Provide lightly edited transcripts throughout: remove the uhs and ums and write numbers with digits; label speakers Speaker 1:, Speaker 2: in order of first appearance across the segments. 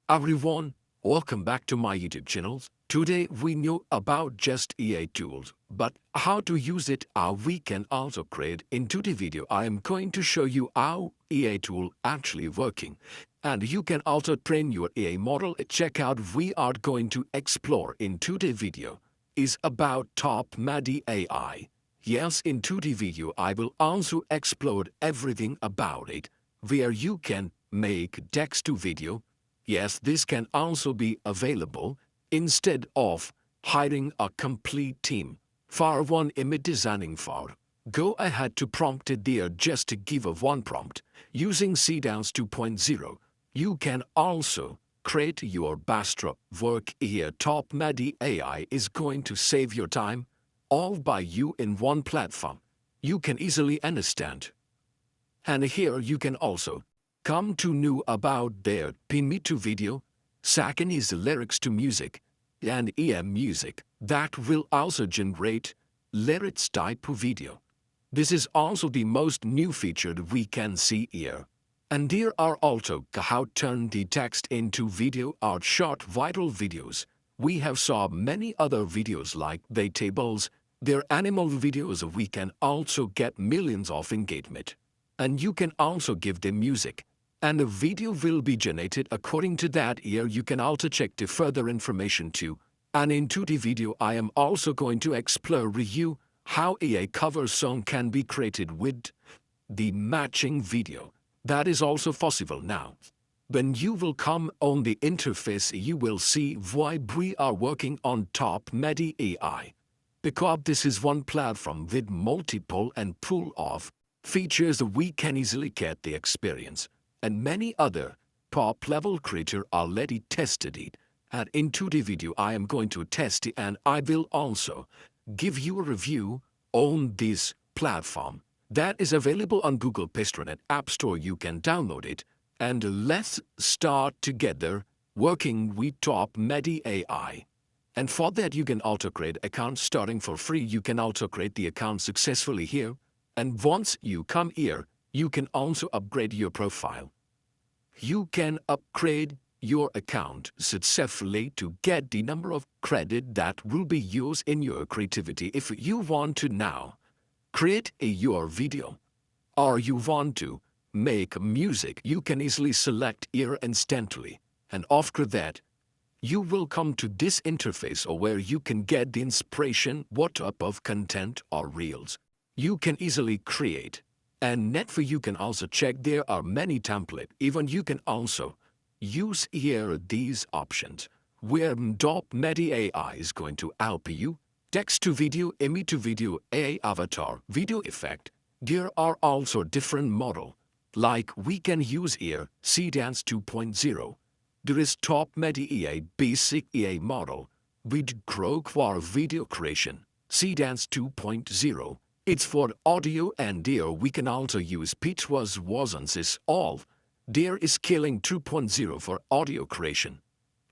Speaker 1: Everyone, welcome back to my YouTube channel. Today we know about just AI tools, but how to use it, how we can also create. In today's video, I am going to show you how AI tool actually working. And you can also train your AI model. Check out we are going to explore in today's video is about TopMediai AI. Yes, in today's video I will also explore everything about it, where you can make text to video. Yes, this can also be available instead of hiring a complete team for one image designing for. Go ahead to prompt it there just to give a one prompt. Using CDANS 2.0, you can also create your best work here. TopMediai AI is going to save your time all by you in one platform. You can easily understand. And here you can also come to know about their pin to video. Second is lyrics to music and EM music that will also generate lyrics type of video. This is also the most new feature that we can see here. And there are also how turn the text into video or short viral videos. We have saw many other videos like the tables, their animal videos. We can also get millions of engagement. And you can also give them music. And the video will be generated according to that. Here you can also check the further information too. And in today's video I am also going to explore with you how AI cover song can be created with the matching video. That is also possible now. When you will come on the interface, you will see why we are working on TopMediai AI. Because this is one platform with multiple and pool of features, we can easily get the experience. And many other top-level creators already tested it. And in today's video I am going to test it, and I will also give you a review on this platform that is available on Google Play Store and App Store. You can download it. And let's start together working with TopMediai AI. And for that you can also create accounts starting for free. You can also create the account successfully here. And once you come here, you can also upgrade your profile. You can upgrade your account successfully to get the number of credit that will be used in your creativity. If you want to now create your video or you want to make music, you can easily select here instantly. And after that, you will come to this interface where you can get the inspiration, what type of content or reels you can easily create. And for you can also check there are many templates. Even you can also use here these options where TopMediai AI is going to help you. Text to video, image to video, AI avatar, video effect. There are also different model. Like we can use here CDANS 2.0. There is TopMediai AI basic AI model with grow for video creation. CDANS 2.0. It's for audio, and there we can also use pitch wasn't all. There is scaling 2.0 for audio creation.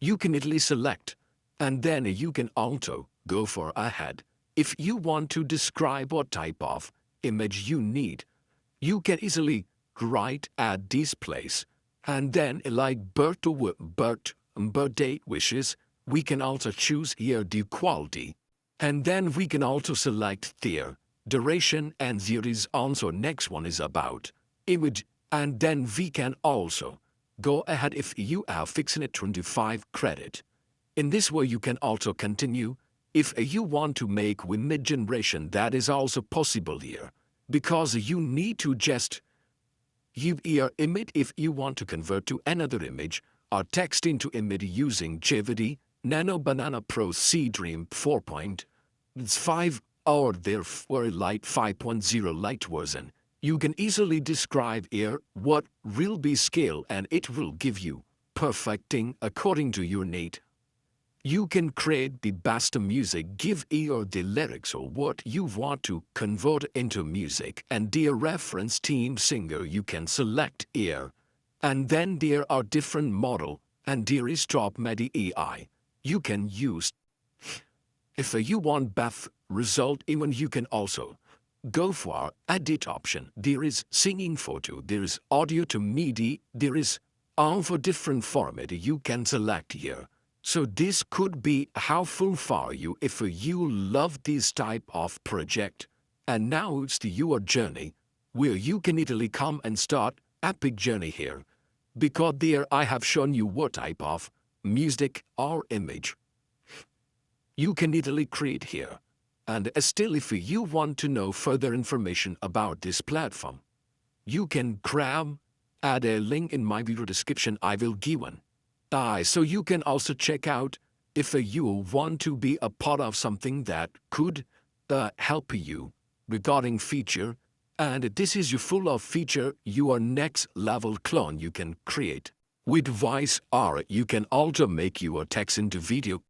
Speaker 1: You can easily select, and then you can also go for ahead. If you want to describe what type of image you need, you can easily write at this place. And then like birthday wishes, we can also choose here the quality. And then we can also select there duration, and there is also next one is about image. And then we can also go ahead if you have fixed it 25 credit. In this way you can also continue. If you want to make image generation, that is also possible here, because you need to just give your image. If you want to convert to another image or text into image using Generative Nano Banana Pro C Dream 4.5 or their Light 5.0 Lite version, you can easily describe here what will be scale, and it will give you perfecting according to your need. You can create the best music, give ear the lyrics or what you want to convert into music, and the reference team singer you can select here. And then there are different model, and there is TopMediai AI. You can use. If you want best result, even you can also go for edit option. There is singing photo, there is audio to MIDI, there is For different format you can select here. So this could be helpful for you if you love this type of project. And now it's your journey, where you can easily come and start epic journey here. Because there I have shown you what type of music or image you can easily create here. And still if you want to know further information about this platform, you can add a link in my video description I will give one. So you can also check out if you want to be a part of something that could help you regarding feature, and this is your full of feature your next level clone you can create. With voice or you can also make your text into video